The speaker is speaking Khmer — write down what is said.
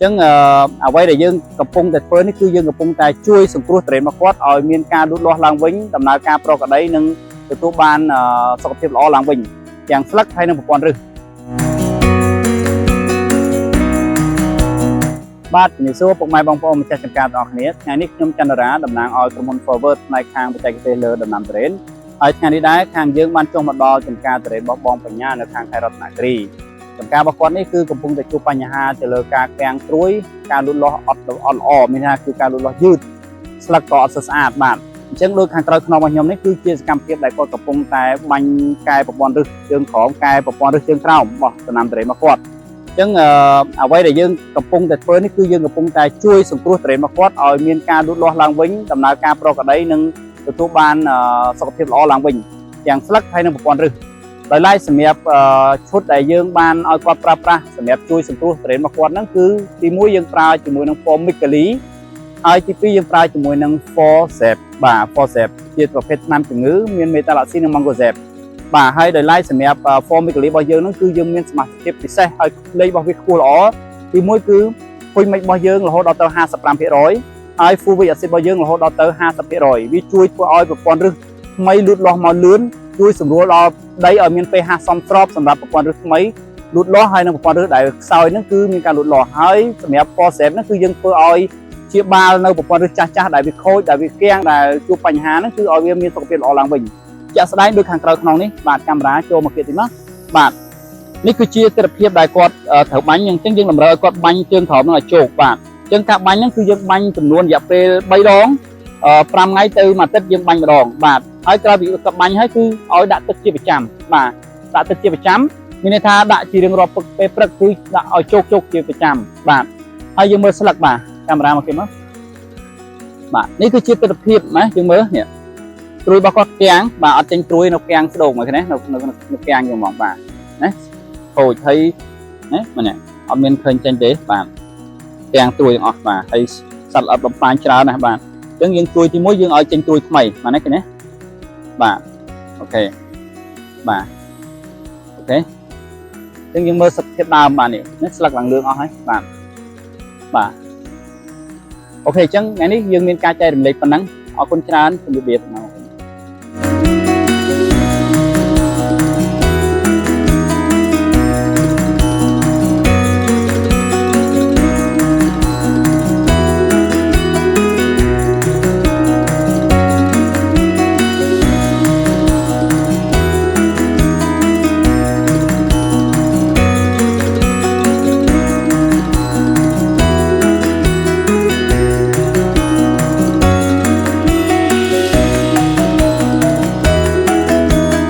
ចឹងអ្វីដែលយើងកំពុងតែធ្វើនេះគឺយើងកំពុងតែជួយសង្គ្រោះត្រេនមកគាត់ឲ្យមានការលូតលាស់ឡើងវិញដំណើរការប្រកបដីនិងទទួលបានសុខភាពល្អឡើងវិញទាំងស្លឹកហើយនិងប្រព័ន្ធឫសបាទជំរាបសួរពុកម៉ែបងប្អូនម្ចាស់ចម្ការទាំងអស់គ្នាថ្ងៃនេះខ្ញុំចន្ទរាតំណាងឲ្យក្រុមហ៊ុន Forward ផ្នែកខាងបច្ចេកទេសលើដំណាំត្រេនហើយថ្ងៃនេះដែរខាងយើងបានចុះមកដល់ចម្ការត្រេនរបស់បងបញ្ញានៅខាងខេត្តរតនគិរីចម្ការរបស់គាត់នេះគឺកំពុងតែជួបបញ្ហាទៅលើការកាំងត្រួយការលូតលាស់អត់ល្អមានថាគឺការលូតលាស់យឺតស្លឹកក៏អត់ស្អាតបាទអញ្ចឹងដូចខាងក្រោយខ្នងរបស់ខ្ញុំនេះគឺជាសកម្មភាពដែលគាត់កំពុងតែបាញ់កែប្រព័ន្ធឫសជើងក្រោមកែប្រព័ន្ធឫសជើងក្រោមរបស់ដំណាំត្រេនរបស់គាត់អញ្ចឹងអ្វីដែលយើងកំពុងតែធ្វើនេះគឺយើងកំពុងតែជួយសង្គ្រោះត្រេនរបស់គាត់ឲ្យមានការលូតលាស់ឡើងវិញដំណើរការប្រកបដីនិងទទួលបានសុខភាពល្អឡើងវិញទាំងស្លឹកហើយនិងប្រព័ន្ធឫសដោយឡែកសម្រាប់ឈុតដែលយើងបានឲ្យគាត់ប្រើប្រាស់សម្រាប់ជួយសង្គ្រោះត្រេនរបស់គាត់ហ្នឹងគឺទី1យើងប្រើជាមួយនឹង Formically ហើយទី2យើងប្រើជាមួយនឹង Forceps បាទ Forceps ជាប្រភេទថ្នាំជំងឺមាន Metalaxy និង Mancozeb បាទហើយដោយឡែកសម្រាប់ Formically របស់យើងហ្នឹងគឺយើងមានសមាសភាពពិសេសហើយលេខរបស់វាខ្ពស់ល្អទី1គឺពុយមិចរបស់យើងរហូតដល់ទៅ 55% ហើយ Fulvic Acid របស់យើងរហូតដល់ទៅ 50% វាជួយធ្វើឲ្យប្រព័ន្ធឫសថ្មីលូតលាស់មកលឿនជួយសម្រួលដល់ដីឲ្យមាន pH សមស្របសម្រាប់ប្រព័ន្ធឫសថ្មីលូតលាស់ហើយនឹងប្រព័ន្ធឫសដែលខ្សោយហ្នឹងគឺមានការលូតលាស់ហើយសម្រាប់ Forceps ហ្នឹងគឺយើងធ្វើឲ្យជាបាលនៅប្រព័ន្ធឫសចាស់ៗដែលវាខូចដែលវាគាំងដែលជួបបញ្ហាហ្នឹងគឺឲ្យវាមានសុខភាពល្អឡើងវិញជាក់ស្ដែងដូចខាងក្រៅក្នុងនេះបាទកាមេរ៉ាចូលមកទៀតតិចមកបាទនេះគឺជាទិដ្ឋភាពដែលគាត់ត្រូវបាញ់អញ្ចឹងយើងតម្រូវឲ្យគាត់បាញ់ជើងក្រោមហ្នឹងឲ្យជោគបាទអញ្ចឹងការបាញ់ហ្នឹងគឺយើងបាញ់ចំនួនរយៈពេល3ដង5ថ្ងៃទៅមួយអាទិត្យយើងបាញ់ម្ដងបាទហើយក្រោយពីគាត់បាញ់ហើយគឺឲ្យដាក់ទឹកជាប្រចាំបាទដាក់ទឹកជាប្រចាំមានន័យថាដាក់ជារៀងរាល់ពេលព្រឹកគឺដាក់ឲ្យជោគជាប្រចាំបាទហើយយើងមើលស្លឹកបាទកាមេរ៉ាមកគេមកបាទនេះគឺជាទិដ្ឋភាពណាយើងមើលនេះត្រួយរបស់គាត់គាំងបាទអត់ចេញត្រួយនៅគាំងស្ដោកមកនេះនៅគាំងយើងហ្មងបាទណាខូចហើយណាមើលនេះអត់មានឃើញចេញទេបាទគាំងត្រួយទាំងអស់បាទហើយសត្វល្អិតបំផ្លាញច្រើនណាស់បាទអញ្ចឹងយើងជួយទី1យើងឲ្យចេញត្រួយថ្មីបាទណាឃើញទេបាទអូខេបាទអូខេអញ្ចឹងយើងមើលសភាពដើមបាទនេះស្លឹកឡើងលឿងអស់ហើយបាទអូខេអញ្ចឹងថ្ងៃនេះយើងមានការចែករំលែកប៉ុណ្ណឹងអរគុណច្រើនជំរាបលា